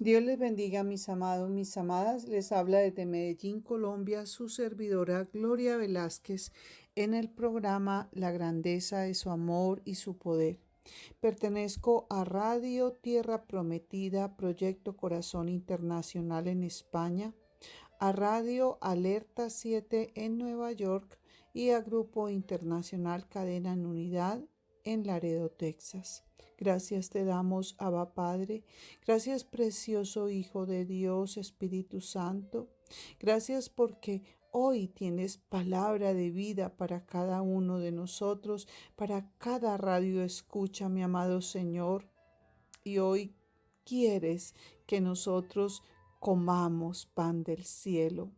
Dios les bendiga, mis amados, mis amadas. Les habla desde Medellín, Colombia, su servidora Gloria Velázquez en el programa La grandeza de su amor y su poder. Pertenezco a Radio Tierra Prometida, Proyecto Corazón Internacional en España, a Radio Alerta 7 en Nueva York y a Grupo Internacional Cadena en Unidad en Laredo, Texas. Gracias te damos, Abba Padre. Gracias, precioso Hijo de Dios, Espíritu Santo. Gracias porque hoy tienes palabra de vida para cada uno de nosotros, para cada radio escucha, mi amado Señor. Y hoy quieres que nosotros comamos pan del cielo.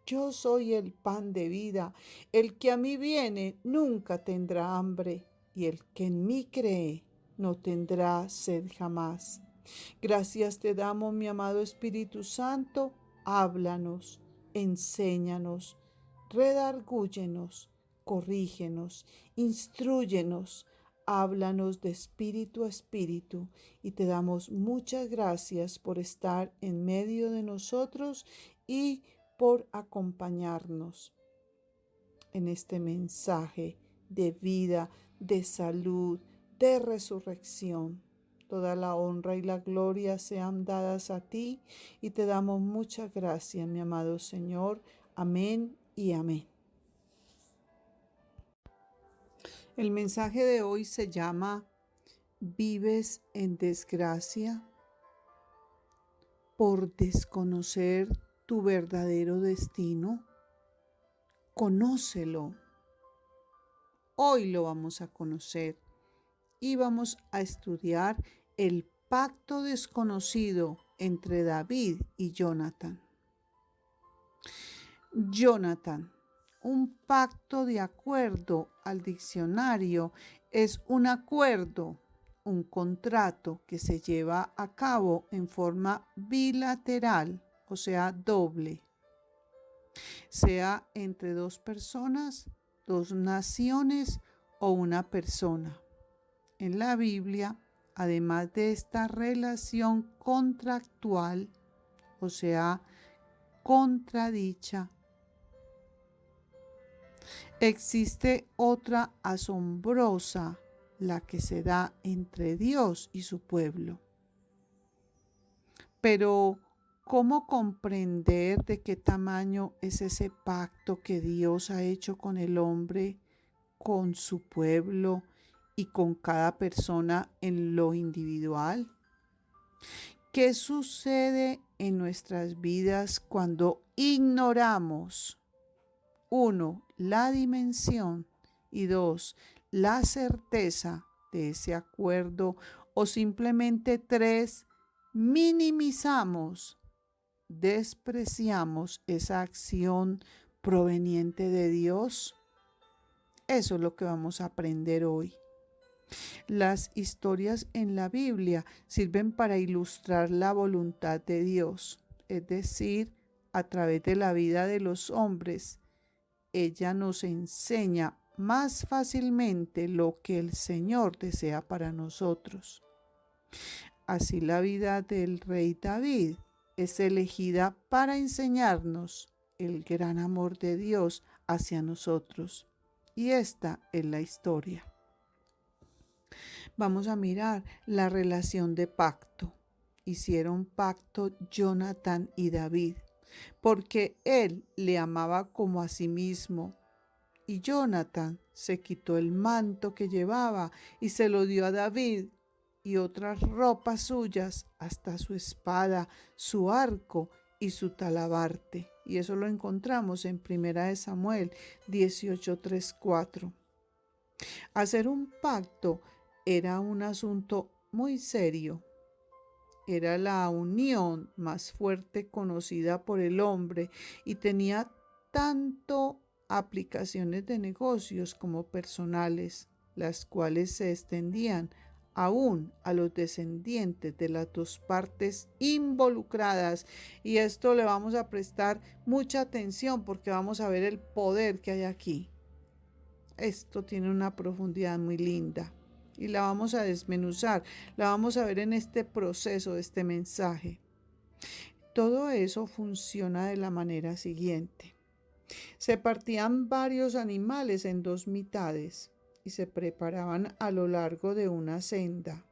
Yo soy el pan de vida. El que a mí viene nunca tendrá hambre, y el que en mí cree no tendrá sed jamás. Gracias te damos, mi amado Espíritu Santo. Háblanos, enséñanos, redargúyenos, corrígenos, instrúyenos. Háblanos de espíritu a espíritu, y te damos muchas gracias por estar en medio de nosotros y por acompañarnos en este mensaje de vida, de salud, de resurrección. Toda la honra y la gloria sean dadas a ti, y te damos muchas gracias, mi amado Señor. Amén y amén. El mensaje de hoy se llama ¿Vives en desgracia por desconocer tu verdadero destino? Conócelo. Hoy lo vamos a conocer y vamos a estudiar el pacto desconocido entre David y Jonatán. Jonatán, un pacto de acuerdo al diccionario es un acuerdo, un contrato que se lleva a cabo en forma bilateral, o sea, doble, sea entre dos personas, dos naciones o una persona. En la Biblia, además de esta relación contractual, o sea, contradicha, existe otra asombrosa, la que se da entre Dios y su pueblo. Pero, ¿cómo comprender de qué tamaño es ese pacto que Dios ha hecho con el hombre, con su pueblo y con cada persona en lo individual? ¿Qué sucede en nuestras vidas cuando ignoramos, 1, la dimensión y 2, la certeza de ese acuerdo, o simplemente 3, minimizamos, despreciamos esa acción proveniente de Dios? Eso es lo que vamos a aprender hoy. Las historias en la Biblia sirven para ilustrar la voluntad de Dios, es decir, a través de la vida de los hombres. Ella nos enseña más fácilmente lo que el Señor desea para nosotros. Así la vida del rey David es elegida para enseñarnos el gran amor de Dios hacia nosotros. Y esta es la historia. Vamos a mirar la relación de pacto. Hicieron pacto Jonatán y David, porque él le amaba como a sí mismo. Y Jonatán se quitó el manto que llevaba y se lo dio a David, y otras ropas suyas, hasta su espada, su arco y su talabarte. Y eso lo encontramos en 1 Samuel 18:3-4. Hacer un pacto era un asunto muy serio. Era la unión más fuerte conocida por el hombre y tenía tanto aplicaciones de negocios como personales, las cuales se extendían aún a los descendientes de las dos partes involucradas. Y esto le vamos a prestar mucha atención porque vamos a ver el poder que hay aquí. Esto tiene una profundidad muy linda. y la vamos a desmenuzar, la vamos a ver en este proceso de este mensaje. Todo eso funciona de la manera siguiente. Se partían varios animales en dos mitades y se preparaban a lo largo de una senda.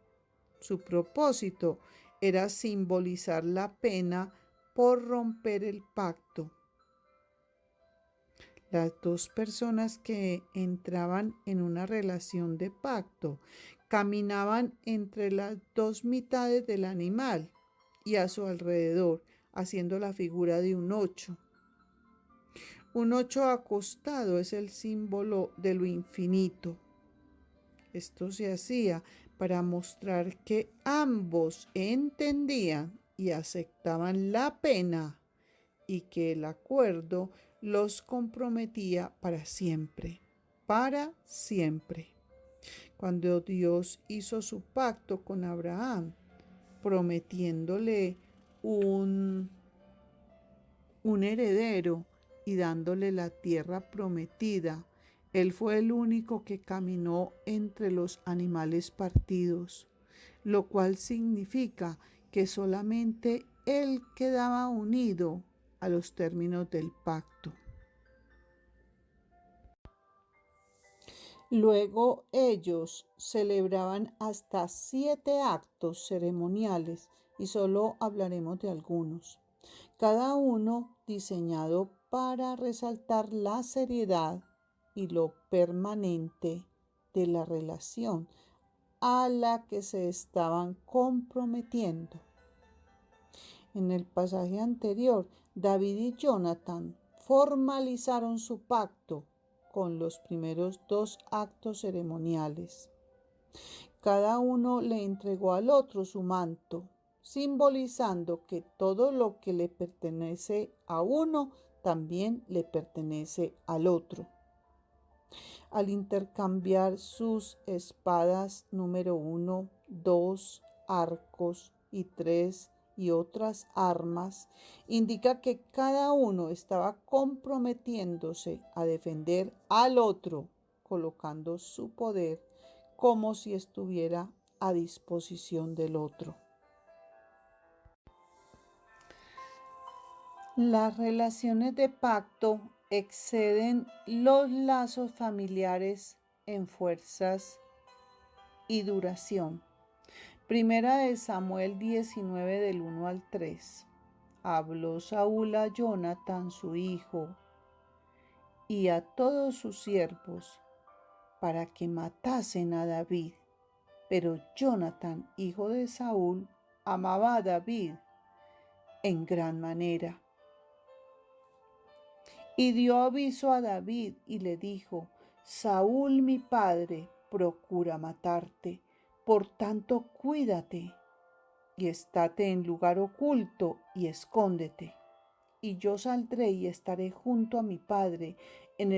Su propósito era simbolizar la pena por romper el pacto. Las dos personas que entraban en una relación de pacto caminaban entre las dos mitades del animal y a su alrededor, haciendo la figura de un 8. Un 8 acostado es el símbolo de lo infinito. Esto se hacía para mostrar que ambos entendían y aceptaban la pena y que el acuerdo los comprometía para siempre, para siempre. Cuando Dios hizo su pacto con Abraham, prometiéndole un heredero y dándole la tierra prometida, él fue el único que caminó entre los animales partidos, lo cual significa que solamente él quedaba unido a los términos del pacto. Luego ellos celebraban hasta 7 actos ceremoniales y solo hablaremos de algunos, cada uno diseñado para resaltar la seriedad y lo permanente de la relación a la que se estaban comprometiendo. En el pasaje anterior, David y Jonathan formalizaron su pacto con los primeros 2 actos ceremoniales. Cada uno le entregó al otro su manto, simbolizando que todo lo que le pertenece a uno también le pertenece al otro. Al intercambiar sus espadas número 1, 2, arcos y 3 y otras armas, indica que cada uno estaba comprometiéndose a defender al otro, colocando su poder como si estuviera a disposición del otro. Las relaciones de pacto exceden los lazos familiares en fuerzas y duración. Primera de Samuel 19 del 1 al 3. Habló Saúl a Jonathan su hijo y a todos sus siervos para que matasen a David. Pero Jonathan, hijo de Saúl, amaba a David en gran manera. Y dio aviso a David y le dijo: Saúl mi padre procura matarte, por tanto cuídate y estate en lugar oculto y escóndete. Y yo saldré y estaré junto a mi padre en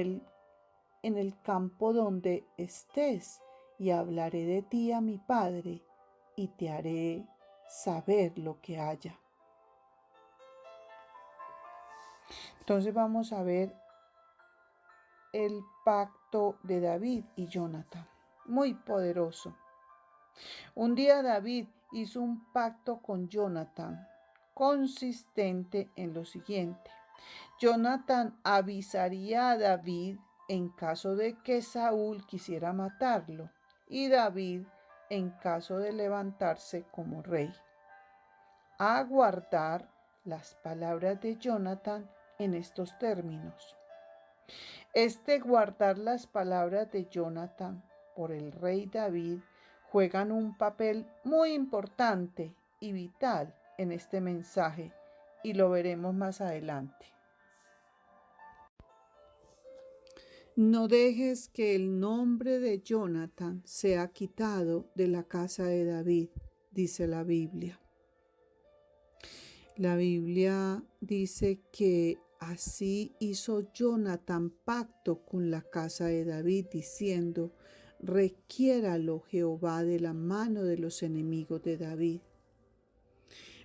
el campo donde estés, y hablaré de ti a mi padre y te haré saber lo que haya. Entonces vamos a ver el pacto de David y Jonathan, muy poderoso. Un día David hizo un pacto con Jonathan, consistente en lo siguiente. Jonathan avisaría a David en caso de que Saúl quisiera matarlo, y David en caso de levantarse como rey. A guardar las palabras de Jonathan en estos términos. Guardar las palabras de Jonathan por el rey David juegan un papel muy importante y vital en este mensaje, y lo veremos más adelante. No dejes que el nombre de Jonathan sea quitado de la casa de David, dice la Biblia. La Biblia dice que así hizo Jonathan pacto con la casa de David, diciendo: requiéralo Jehová de la mano de los enemigos de David.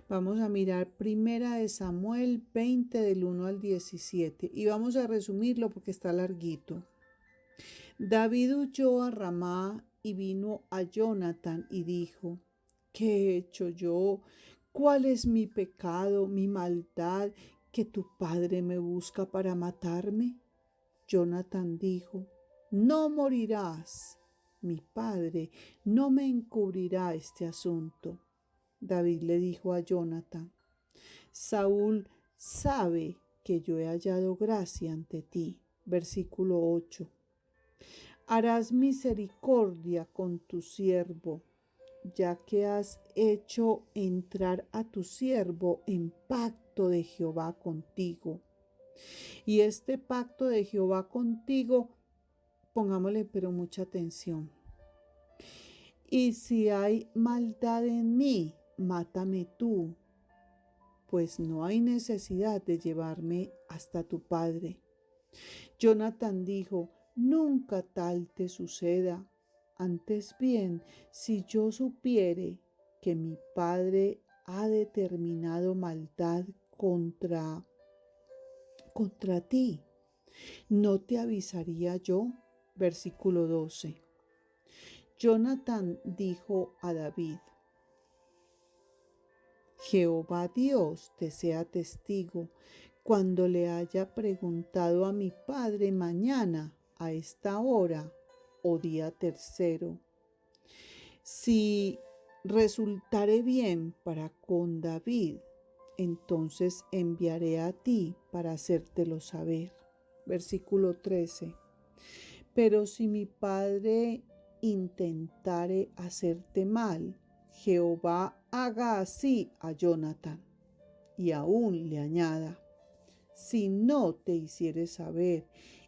Vamos a mirar Primera de Samuel 20 del 1 al 17 y vamos a resumirlo porque está larguito. David huyó a Ramá y vino a Jonatán y dijo: ¿Qué he hecho yo? ¿Cuál es mi pecado, mi maldad, que tu padre me busca para matarme? Jonatán dijo: No morirás. Mi padre no me encubrirá este asunto. David le dijo a Jonatán: Saúl sabe que yo he hallado gracia ante ti. Versículo 8. Harás misericordia con tu siervo, ya que has hecho entrar a tu siervo en pacto de Jehová contigo. Y este pacto de Jehová contigo, pongámosle pero mucha atención. Y si hay maldad en mí, mátame tú, pues no hay necesidad de llevarme hasta tu padre. Jonatán dijo: Nunca tal te suceda. Antes bien, si yo supiere que mi padre ha determinado maldad contra ti, ¿no te avisaría yo? Versículo 12. Jonatán dijo a David: Jehová Dios te sea testigo cuando le haya preguntado a mi padre mañana a esta hora o día tercero, si resultare bien para con David, entonces enviaré a ti para hacértelo saber. Versículo 13. Pero si mi padre intentare hacerte mal, Jehová haga así a Jonatán, y aún le añada: si no te hiciere saber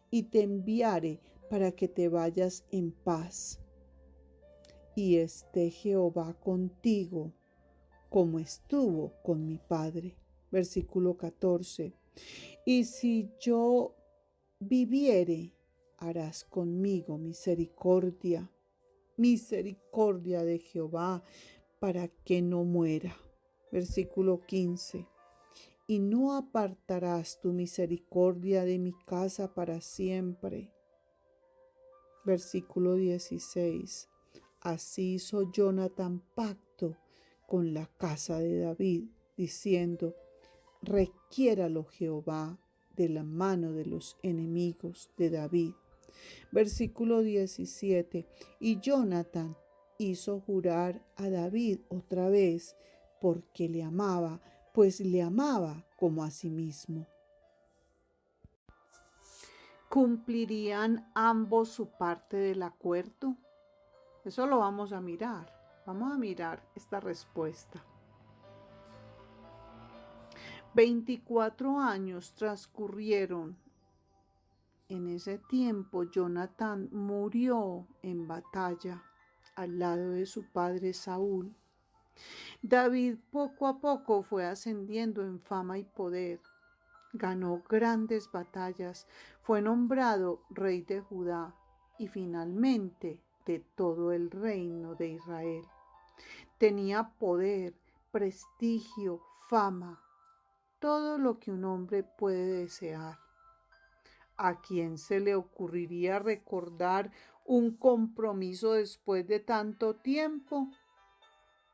y te enviare para que te vayas en paz, y esté Jehová contigo como estuvo con mi padre. Versículo 14. Y si yo viviere, harás conmigo misericordia de Jehová, para que no muera. Versículo 15. Y no apartarás tu misericordia de mi casa para siempre. Versículo 16. Así hizo Jonatán pacto con la casa de David, diciendo: requiéralo Jehová de la mano de los enemigos de David. Versículo 17. Y Jonatán hizo jurar a David otra vez, porque le amaba, pues le amaba como a sí mismo. ¿Cumplirían ambos su parte del acuerdo? Eso lo vamos a mirar. Vamos a mirar esta respuesta. 24 años transcurrieron. En ese tiempo, Jonatán murió en batalla al lado de su padre Saúl. David poco a poco fue ascendiendo en fama y poder. Ganó grandes batallas, fue nombrado rey de Judá y finalmente de todo el reino de Israel. Tenía poder, prestigio, fama, todo lo que un hombre puede desear. ¿A quién se le ocurriría recordar un compromiso después de tanto tiempo?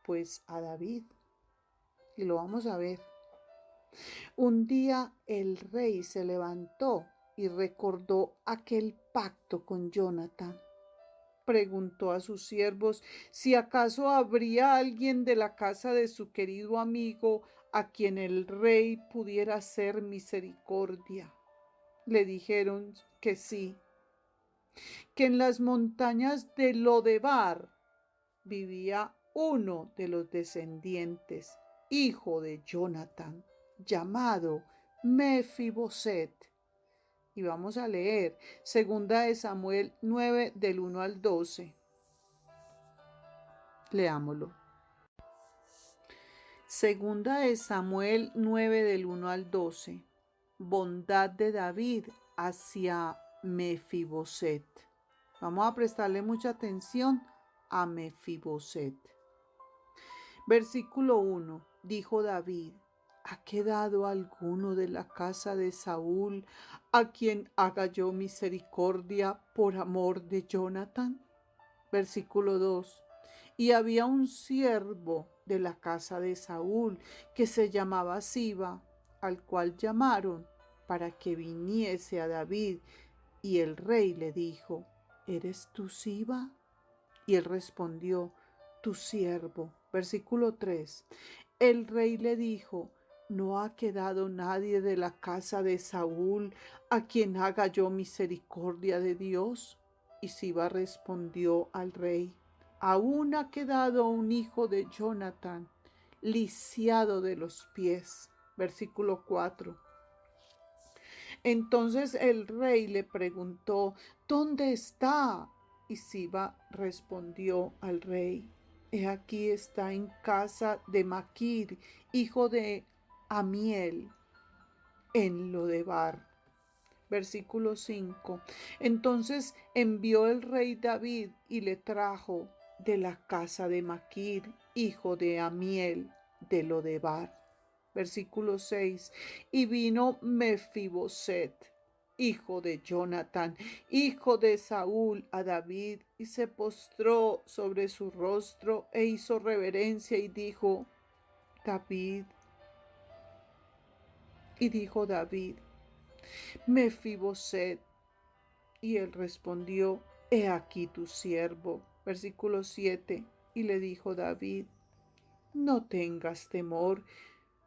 Pues a David. Y lo vamos a ver. Un día el rey se levantó y recordó aquel pacto con Jonatán. Preguntó a sus siervos si acaso habría alguien de la casa de su querido amigo a quien el rey pudiera hacer misericordia. Le dijeron que sí, que en las montañas de Lodebar vivía uno de los descendientes, hijo de Jonatán, llamado Mefiboset. Y vamos a leer 2 Samuel 9 del 1 al 12. Leámoslo. 2 Samuel 9 del 1 al 12. Bondad de David hacia Mefiboset. Vamos a prestarle mucha atención a Mefiboset. Versículo 1. Dijo David: ¿ha quedado alguno de la casa de Saúl a quien haga yo misericordia por amor de Jonatán? Versículo 2. Y había un siervo de la casa de Saúl que se llamaba Siba, al cual llamaron para que viniese a David. Y el rey le dijo: ¿Eres tú Siba? Y él respondió: tu siervo. Versículo 3. El rey le dijo: ¿no ha quedado nadie de la casa de Saúl a quien haga yo misericordia de Dios? Y Siba respondió al rey: aún ha quedado un hijo de Jonatán, lisiado de los pies. Versículo 4. Entonces el rey le preguntó: ¿dónde está? Y Siba respondió al rey: he aquí está en casa de Maquir, hijo de Amiel, en Lodebar. Versículo 5. Entonces envió el rey David y le trajo de la casa de Maquir, hijo de Amiel, de Lodebar. Versículo 6. Y vino Mefiboset, hijo de Jonatán, hijo de Saúl, a David, y se postró sobre su rostro e hizo reverencia y dijo: David. Y dijo David: Mefiboset. Y él respondió: he aquí tu siervo. Versículo 7. Y le dijo David: no tengas temor,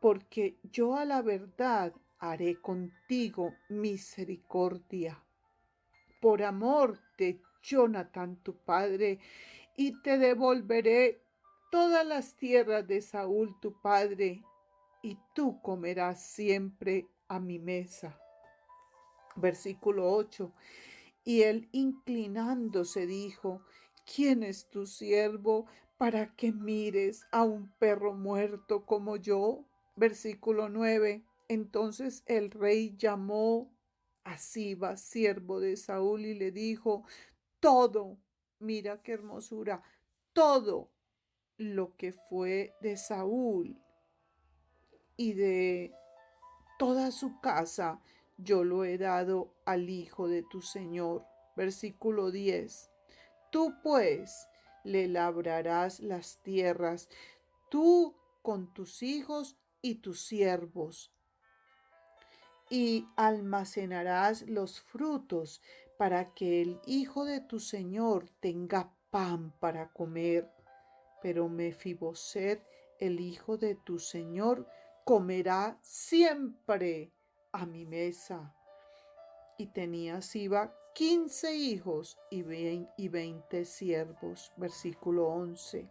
porque yo a la verdad haré contigo misericordia, por amor de Jonatán tu padre, y te devolveré todas las tierras de Saúl tu padre, y tú comerás siempre a mi mesa. Versículo 8. Y él, inclinándose, dijo: ¿quién es tu siervo para que mires a un perro muerto como yo? Versículo 9. Entonces el rey llamó a Siba, siervo de Saúl, y le dijo: todo, mira qué hermosura, todo lo que fue de Saúl y de toda su casa, yo lo he dado al hijo de tu señor. Versículo 10. Tú pues le labrarás las tierras, tú con tus hijos y tus siervos, y almacenarás los frutos para que el hijo de tu señor tenga pan para comer. Pero Mefiboset, el hijo de tu señor, comerá siempre a mi mesa. Y tenía Siba 15 hijos y 20 siervos. Versículo 11.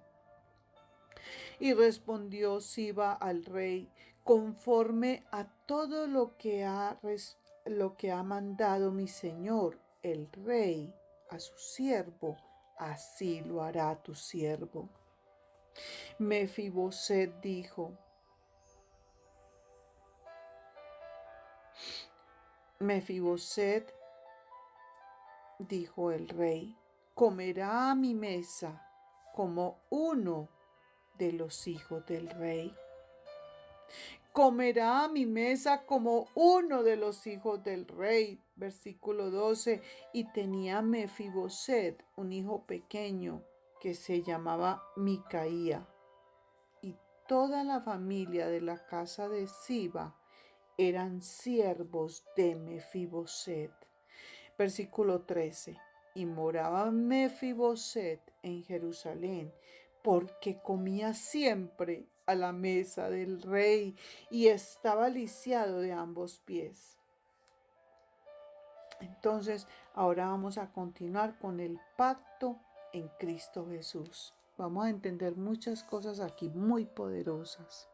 Y respondió Siba al rey: conforme a todo lo que ha mandado mi señor el rey a su siervo, así lo hará tu siervo. Mefiboset dijo: Mefiboset, dijo el rey, comerá a mi mesa como uno de los hijos del rey. Comerá a mi mesa como uno de los hijos del rey. Versículo 12. Y tenía Mefiboset un hijo pequeño que se llamaba Micaía. Y toda la familia de la casa de Siba eran siervos de Mefiboset. Versículo 13. Y moraba Mefiboset en Jerusalén, porque comía siempre a la mesa del rey y estaba lisiado de ambos pies. Entonces, ahora vamos a continuar con el pacto en Cristo Jesús. Vamos a entender muchas cosas aquí muy poderosas.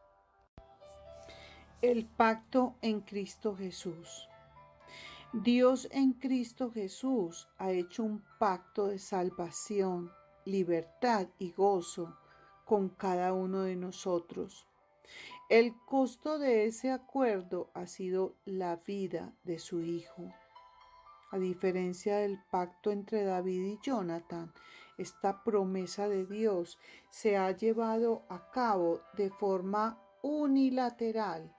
El pacto en Cristo Jesús. Dios en Cristo Jesús ha hecho un pacto de salvación, libertad y gozo con cada uno de nosotros. El costo de ese acuerdo ha sido la vida de su Hijo. A diferencia del pacto entre David y Jonatán, esta promesa de Dios se ha llevado a cabo de forma unilateral,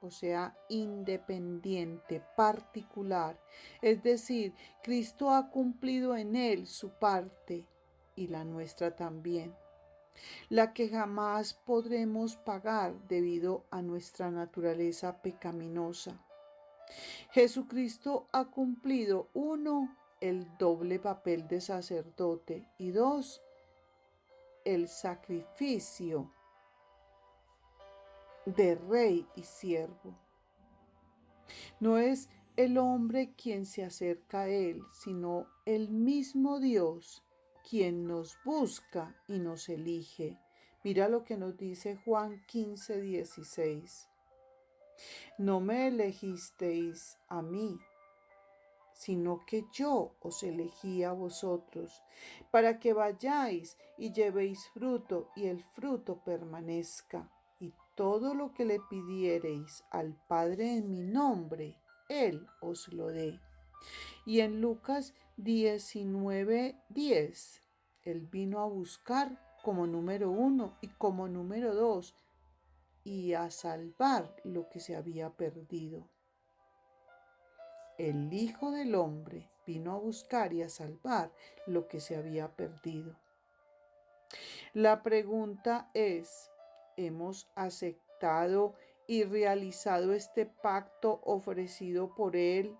o sea, independiente, particular. Es decir, Cristo ha cumplido en él su parte y la nuestra también, la que jamás podremos pagar debido a nuestra naturaleza pecaminosa. Jesucristo ha cumplido, uno, el doble papel de sacerdote y dos, el sacrificio de rey y siervo. No es el hombre quien se acerca a él, sino el mismo Dios quien nos busca y nos elige. Mira lo que nos dice Juan 15:16. No me elegisteis a mí, sino que yo os elegí a vosotros, para que vayáis y llevéis fruto, y el fruto permanezca. Y todo lo que le pidiereis al Padre en mi nombre, Él os lo dé. Y en Lucas 19:10, Él vino a buscar como número 1 y como número 2, y a salvar lo que se había perdido. El Hijo del Hombre vino a buscar y a salvar lo que se había perdido. La pregunta es, ¿hemos aceptado y realizado este pacto ofrecido por Él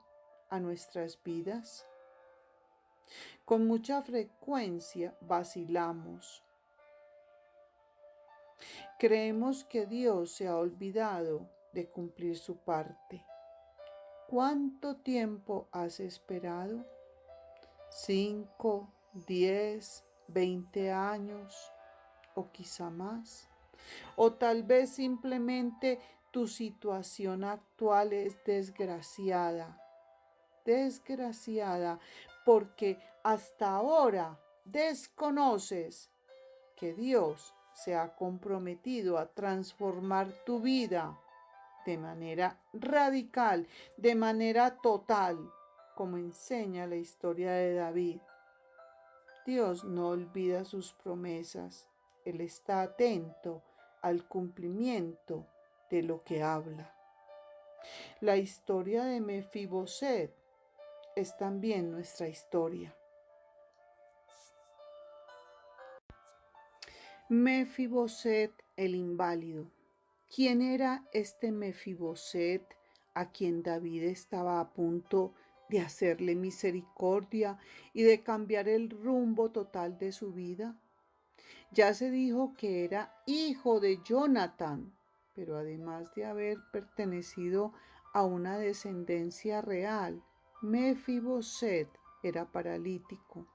a nuestras vidas? Con mucha frecuencia vacilamos. Creemos que Dios se ha olvidado de cumplir su parte. ¿Cuánto tiempo has esperado? 5, 10, 20 años o quizá más. O tal vez simplemente tu situación actual es desgraciada porque hasta ahora desconoces que Dios se ha comprometido a transformar tu vida de manera radical, de manera total, como enseña la historia de David. Dios no olvida sus promesas. Él está atento al cumplimiento de lo que habla. La historia de Mefiboset es también nuestra historia. Mefiboset el inválido. ¿Quién era este Mefiboset a quien David estaba a punto de hacerle misericordia y de cambiar el rumbo total de su vida? Ya se dijo que era hijo de Jonatán, pero además de haber pertenecido a una descendencia real, Mefiboset era paralítico.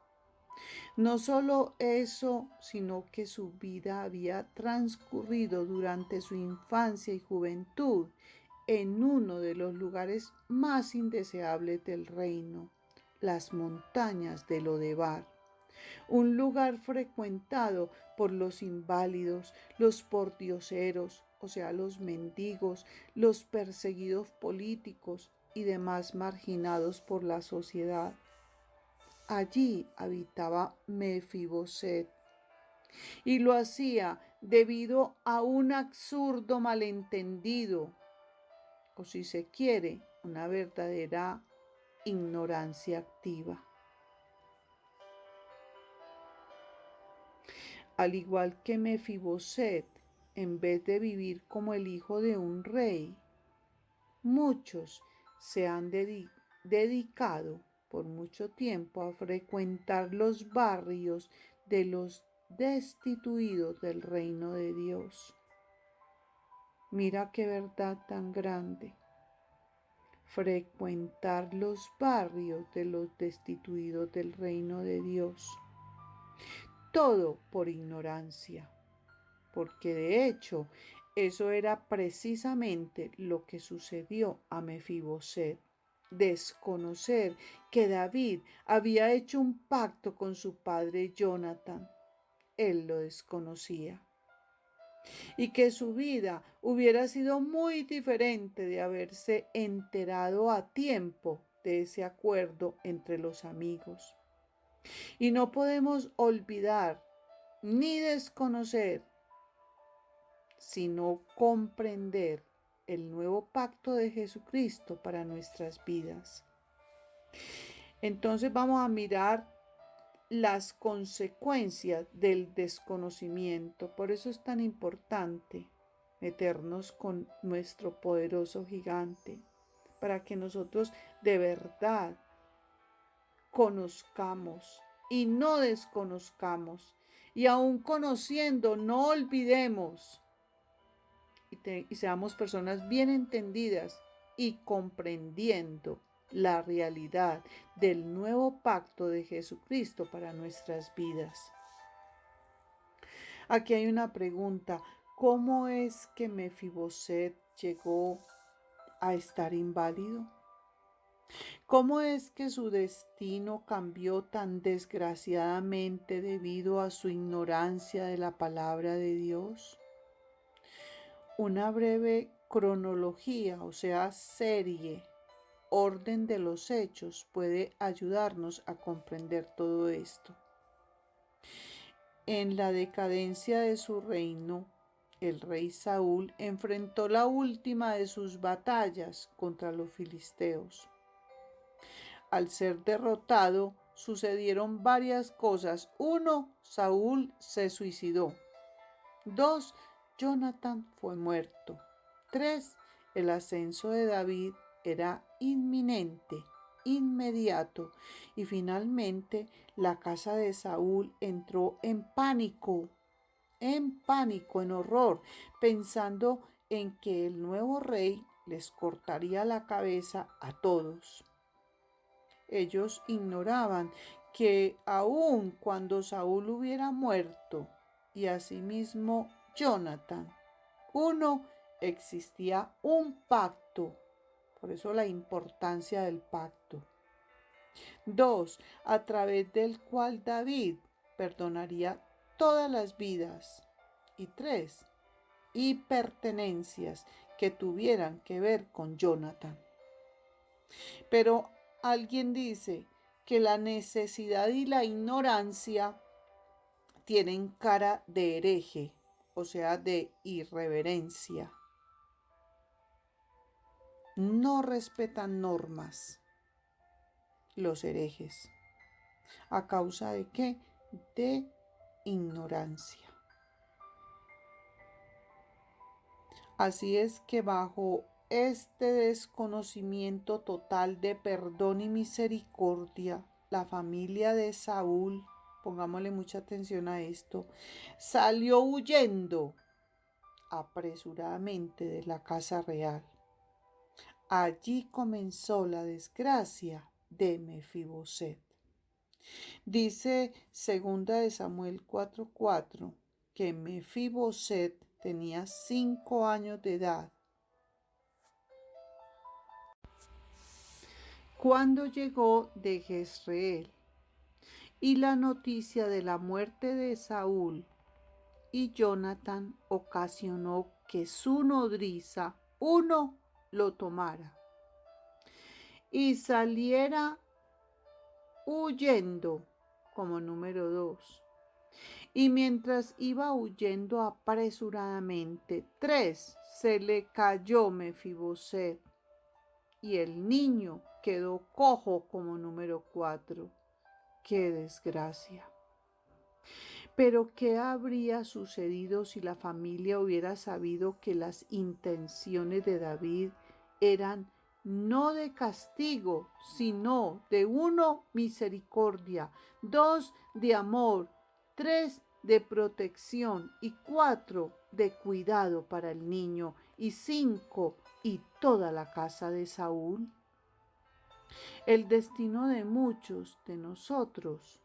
No solo eso, sino que su vida había transcurrido durante su infancia y juventud en uno de los lugares más indeseables del reino, las montañas de Lodebar, un lugar frecuentado por los inválidos, los pordioseros, o sea, los mendigos, los perseguidos políticos y demás marginados por la sociedad. Allí habitaba Mefiboset y lo hacía debido a un absurdo malentendido, o si se quiere, una verdadera ignorancia activa. Al igual que Mefiboset, en vez de vivir como el hijo de un rey, muchos se han dedicado por mucho tiempo a frecuentar los barrios de los destituidos del reino de Dios. Mira qué verdad tan grande. Frecuentar los barrios de los destituidos del reino de Dios. Todo por ignorancia, porque de hecho eso era precisamente lo que sucedió a Mefiboset. Desconocer que David había hecho un pacto con su padre Jonatán. Él lo desconocía. Y que su vida hubiera sido muy diferente de haberse enterado a tiempo de ese acuerdo entre los amigos. Y no podemos olvidar ni desconocer, sino comprender el nuevo pacto de Jesucristo para nuestras vidas. Entonces vamos a mirar las consecuencias del desconocimiento. Por eso es tan importante meternos con nuestro poderoso gigante, para que nosotros de verdad conozcamos y no desconozcamos, y aún conociendo no olvidemos y seamos personas bien entendidas y comprendiendo la realidad del nuevo pacto de Jesucristo para nuestras vidas. Aquí hay una pregunta: ¿cómo es que Mefiboset llegó a estar inválido? ¿Cómo es que su destino cambió tan desgraciadamente debido a su ignorancia de la palabra de Dios? Una breve cronología, o sea, serie, orden de los hechos puede ayudarnos a comprender todo esto. En la decadencia de su reino, el rey Saúl enfrentó la última de sus batallas contra los filisteos. Al ser derrotado, sucedieron varias cosas. 1. Saúl se suicidó. 2. Jonatán fue muerto. 3. El ascenso de David era inminente, inmediato. Y finalmente, la casa de Saúl entró en pánico, en horror, pensando en que el nuevo rey les cortaría la cabeza a todos. Ellos ignoraban que aun cuando Saúl hubiera muerto y asimismo Jonatán, 1. Existía un pacto, por eso la importancia del pacto. 2. A través del cual David perdonaría todas las vidas. Y 3. Y pertenencias que tuvieran que ver con Jonatán. Pero alguien dice que la necesidad y la ignorancia tienen cara de hereje, o sea, de irreverencia. No respetan normas los herejes. ¿A causa de qué? De ignorancia. Así es que bajo este desconocimiento total de perdón y misericordia, la familia de Saúl, pongámosle mucha atención a esto, salió huyendo apresuradamente de la casa real. Allí comenzó la desgracia de Mefiboset. Dice 2 Samuel 4:4 que Mefiboset tenía 5 años de edad cuando llegó de Jezreel, y la noticia de la muerte de Saúl y Jonatán ocasionó que su nodriza, 1, lo tomara y saliera huyendo como número 2. Y mientras iba huyendo apresuradamente, 3, se le cayó Mefiboset y el niño quedó cojo como número 4. ¡Qué desgracia! Pero ¿qué habría sucedido si la familia hubiera sabido que las intenciones de David eran no de castigo, sino de 1, misericordia, 2, de amor, 3, de protección y 4, de cuidado para el niño y 5, y toda la casa de Saúl? El destino de muchos de nosotros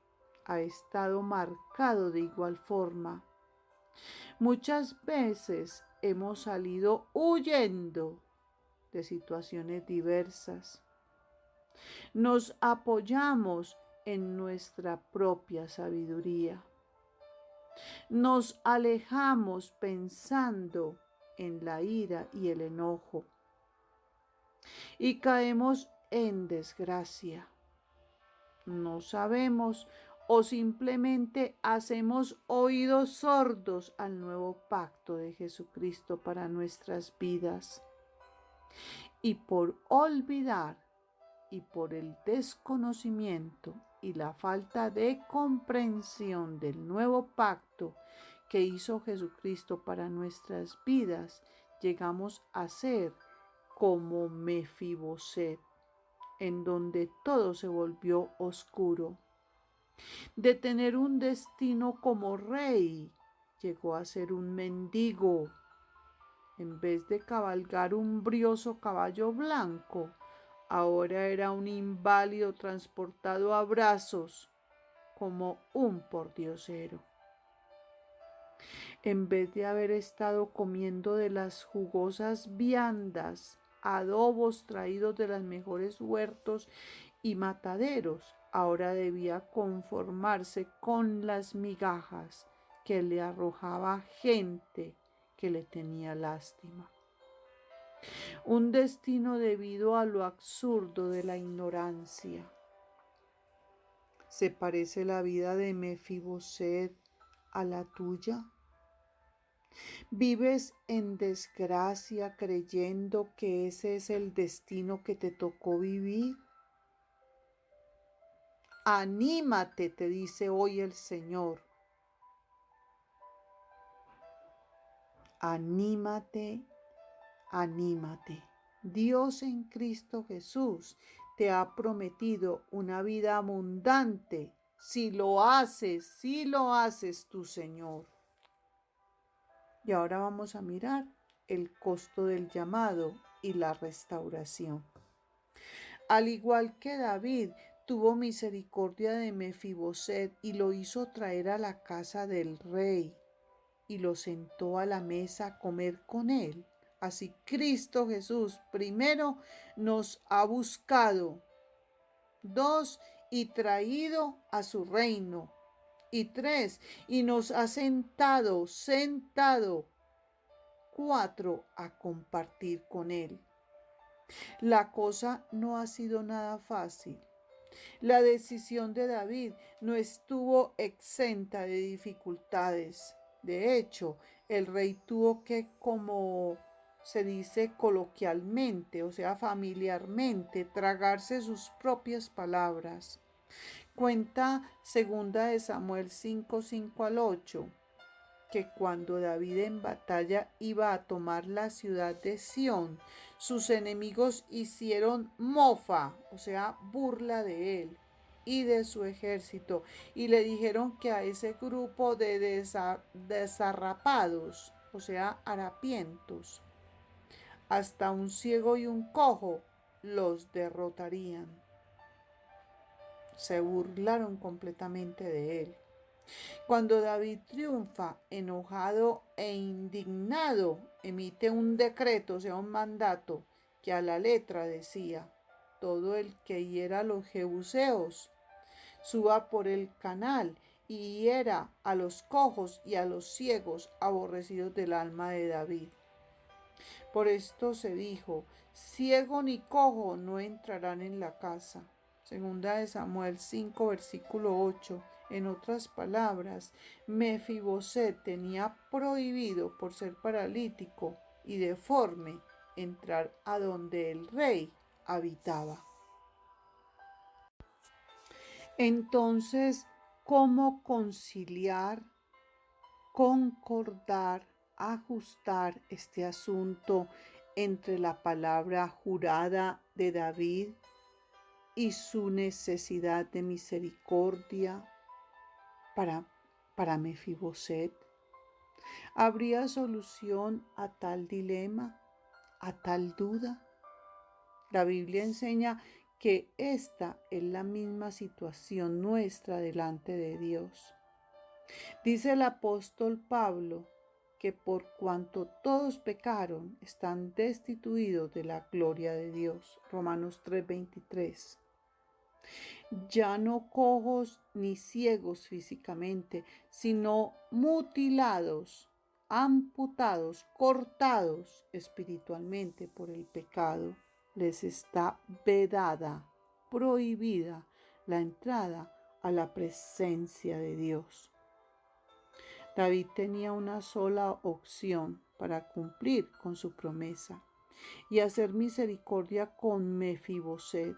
ha estado marcado de igual forma. Muchas veces hemos salido huyendo de situaciones diversas. Nos apoyamos en nuestra propia sabiduría. Nos alejamos pensando en la ira y el enojo. Y caemos en desgracia. No sabemos o simplemente hacemos oídos sordos al nuevo pacto de Jesucristo para nuestras vidas. Y por olvidar y por el desconocimiento y la falta de comprensión del nuevo pacto que hizo Jesucristo para nuestras vidas, llegamos a ser como Mefiboset, en donde todo se volvió oscuro. De tener un destino como rey, llegó a ser un mendigo. En vez de cabalgar un brioso caballo blanco, ahora era un inválido transportado a brazos como un pordiosero. En vez de haber estado comiendo de las jugosas viandas, adobos traídos de los mejores huertos y mataderos, ahora debía conformarse con las migajas que le arrojaba gente que le tenía lástima. Un destino debido a lo absurdo de la ignorancia. ¿Se parece la vida de Mefiboset a la tuya? ¿Vives en desgracia creyendo que ese es el destino que te tocó vivir? Anímate, te dice hoy el Señor. Anímate, anímate. Dios en Cristo Jesús te ha prometido una vida abundante si lo haces tu Señor. Y ahora vamos a mirar el costo del llamado y la restauración. Al igual que David tuvo misericordia de Mefiboset y lo hizo traer a la casa del rey y lo sentó a la mesa a comer con él. Así Cristo Jesús primero nos ha buscado, 2, y traído a su reino, y 3, y nos ha sentado, 4, a compartir con él. La cosa no ha sido nada fácil. La decisión de David no estuvo exenta de dificultades. De hecho, el rey tuvo que, como se dice coloquialmente, o sea, familiarmente, tragarse sus propias palabras. Cuenta 2 Samuel 5 al 8, que cuando David en batalla iba a tomar la ciudad de Sión, sus enemigos hicieron mofa, o sea, burla de él y de su ejército, y le dijeron que a ese grupo de desarrapados, o sea, harapientos, hasta un ciego y un cojo los derrotarían. Se burlaron completamente de él. Cuando David triunfa, enojado e indignado, emite un decreto, o sea, un mandato, que a la letra decía: todo el que hiera a los jebuseos, suba por el canal y hiera a los cojos y a los ciegos, aborrecidos del alma de David. Por esto se dijo: ciego ni cojo no entrarán en la casa. 2 Samuel 5, versículo 8. En otras palabras, Mefiboset tenía prohibido, por ser paralítico y deforme, entrar a donde el rey habitaba. Entonces, ¿cómo conciliar, concordar, ajustar este asunto entre la palabra jurada de David y su necesidad de misericordia para Mefiboset? ¿Habría solución a tal dilema, a tal duda? La Biblia enseña que esta es la misma situación nuestra delante de Dios. Dice el apóstol Pablo que por cuanto todos pecaron, están destituidos de la gloria de Dios. Romanos 3:23. Ya no cojos ni ciegos físicamente, sino mutilados, amputados, cortados espiritualmente por el pecado. Les está vedada, prohibida la entrada a la presencia de Dios. David tenía una sola opción para cumplir con su promesa y hacer misericordia con Mefiboset.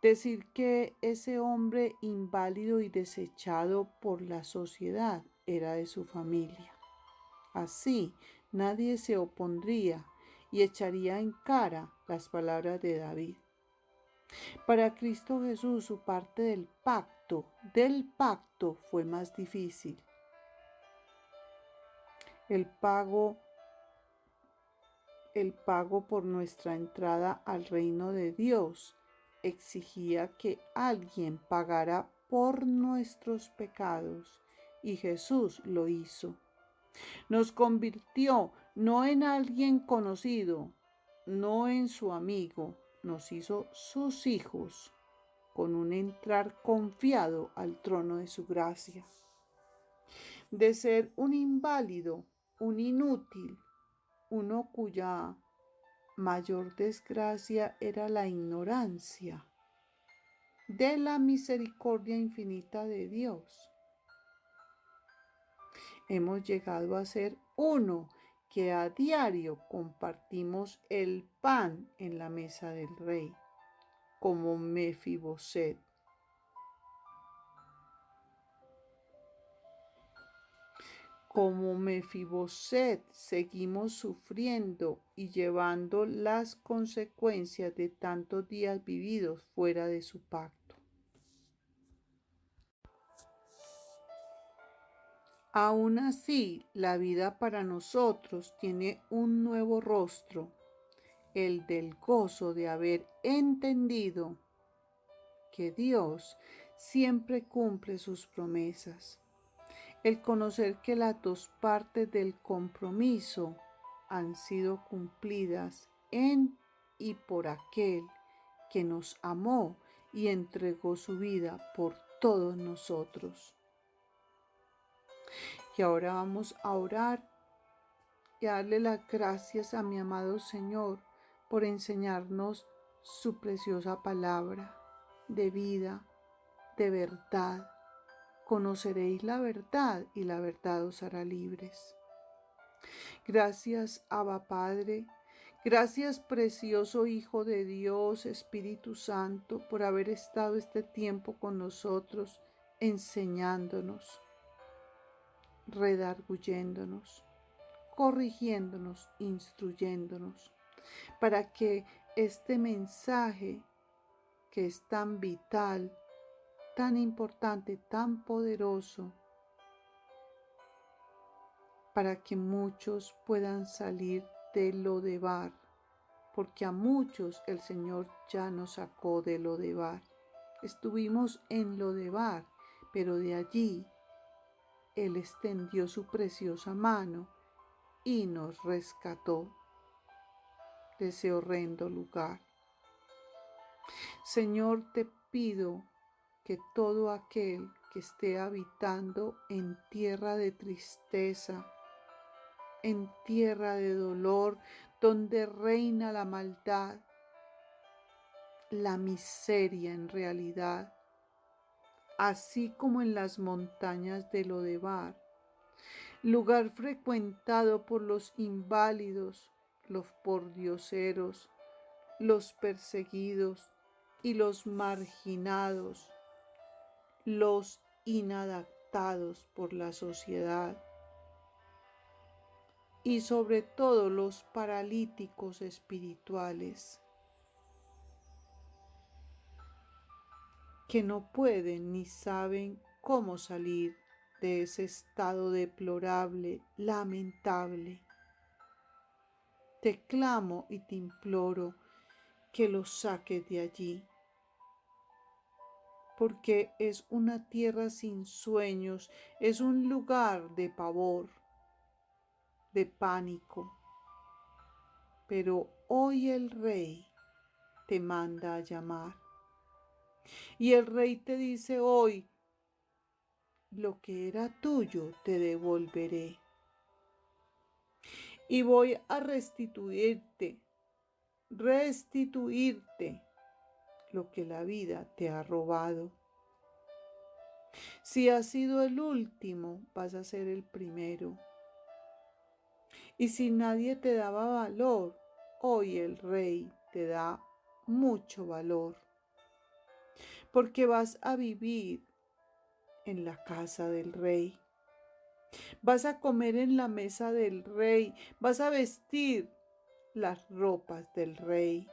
Decir que ese hombre inválido y desechado por la sociedad era de su familia. Así, nadie se opondría y echaría en cara las palabras de David. Para Cristo Jesús, su parte del pacto fue más difícil. El pago por nuestra entrada al reino de Dios exigía que alguien pagara por nuestros pecados, y Jesús lo hizo. Nos convirtió no en alguien conocido, no en su amigo, nos hizo sus hijos, con un entrar confiado al trono de su gracia. De ser un inválido, un inútil, uno cuya mayor desgracia era la ignorancia de la misericordia infinita de Dios, hemos llegado a ser uno que a diario compartimos el pan en la mesa del rey, como Mefiboset. Como Mefiboset seguimos sufriendo y llevando las consecuencias de tantos días vividos fuera de su pacto. Aún así, la vida para nosotros tiene un nuevo rostro, el del gozo de haber entendido que Dios siempre cumple sus promesas. El conocer que las dos partes del compromiso han sido cumplidas en y por aquel que nos amó y entregó su vida por todos nosotros. Y ahora vamos a orar y a darle las gracias a mi amado Señor por enseñarnos su preciosa palabra de vida, de verdad. Conoceréis la verdad y la verdad os hará libres. Gracias, Abba Padre. Gracias, precioso Hijo de Dios, Espíritu Santo, por haber estado este tiempo con nosotros, enseñándonos, redarguyéndonos, corrigiéndonos, instruyéndonos, para que este mensaje que es tan vital, tan importante, tan poderoso, para que muchos puedan salir de Lodebar, porque a muchos el Señor ya nos sacó de Lodebar. Estuvimos en Lodebar, pero de allí Él extendió su preciosa mano y nos rescató de ese horrendo lugar. Señor, te pido que todo aquel que esté habitando en tierra de tristeza, en tierra de dolor, donde reina la maldad, la miseria en realidad, así como en las montañas de Lodebar, lugar frecuentado por los inválidos, los pordioseros, los perseguidos y los marginados, los inadaptados por la sociedad, y sobre todo los paralíticos espirituales, que no pueden ni saben cómo salir de ese estado deplorable, lamentable. Te clamo y te imploro que los saques de allí, porque es una tierra sin sueños, es un lugar de pavor, de pánico. Pero hoy el Rey te manda a llamar. Y el Rey te dice hoy, lo que era tuyo te devolveré. Y voy a restituirte lo que la vida te ha robado. Si has sido el último, vas a ser el primero. Y si nadie te daba valor, hoy el Rey te da mucho valor. porque vas a vivir en la casa del rey. Vas a comer en la mesa del rey, vas a vestir las ropas del rey,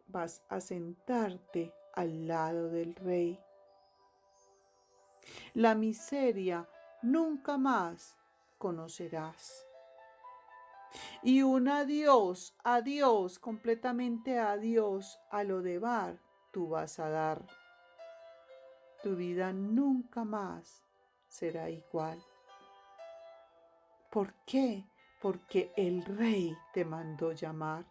vas a sentarte al lado del rey. La miseria nunca más conocerás. Y un adiós, completamente adiós a lo de bar, tú vas a dar. Tu vida nunca más será igual. ¿Por qué? Porque el rey te mandó llamar.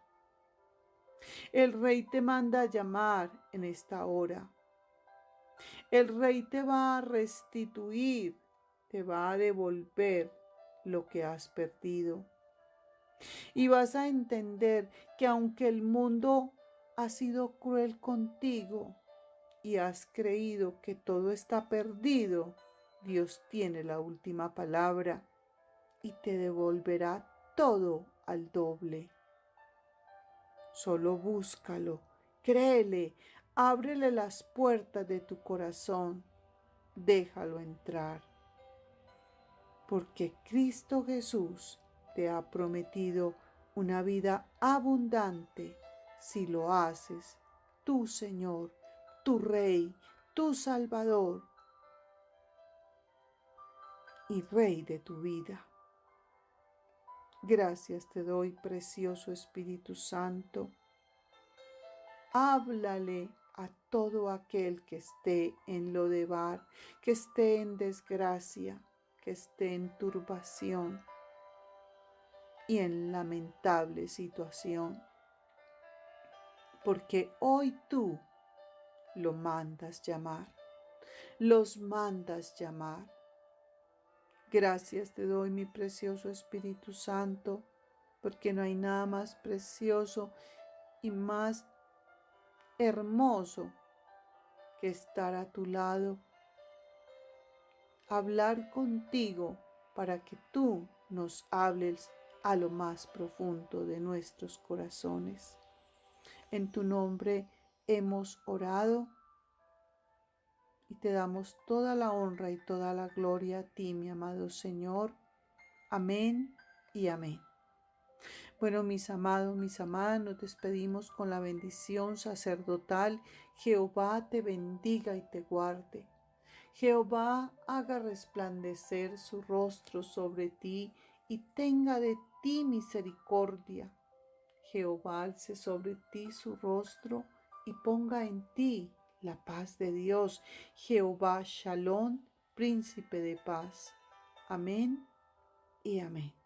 El rey te manda llamar en esta hora. El rey te va a restituir, te va a devolver lo que has perdido. Y vas a entender que aunque el mundo ha sido cruel contigo y has creído que todo está perdido, Dios tiene la última palabra y te devolverá todo al doble. Solo búscalo, créele, ábrele las puertas de tu corazón, déjalo entrar. Porque Cristo Jesús te ha prometido una vida abundante si lo haces, tu Señor, tu Rey, tu Salvador y Rey de tu vida. Gracias te doy, precioso Espíritu Santo. Háblale a todo aquel que esté en Lodebar, que esté en desgracia, que esté en turbación y en lamentable situación. Porque hoy tú lo mandas llamar, los mandas llamar. Gracias te doy, mi precioso Espíritu Santo, porque no hay nada más precioso y más hermoso que estar a tu lado, hablar contigo para que tú nos hables a lo más profundo de nuestros corazones. En tu nombre hemos orado y te damos toda la honra y toda la gloria a ti, mi amado Señor. Amén y amén. Bueno, mis amados, mis amadas, nos despedimos con la bendición sacerdotal. Jehová te bendiga y te guarde. Jehová haga resplandecer su rostro sobre ti y tenga de ti misericordia. Jehová alce sobre ti su rostro y ponga en ti la paz de Dios. Jehová Shalom, príncipe de paz. Amén y amén.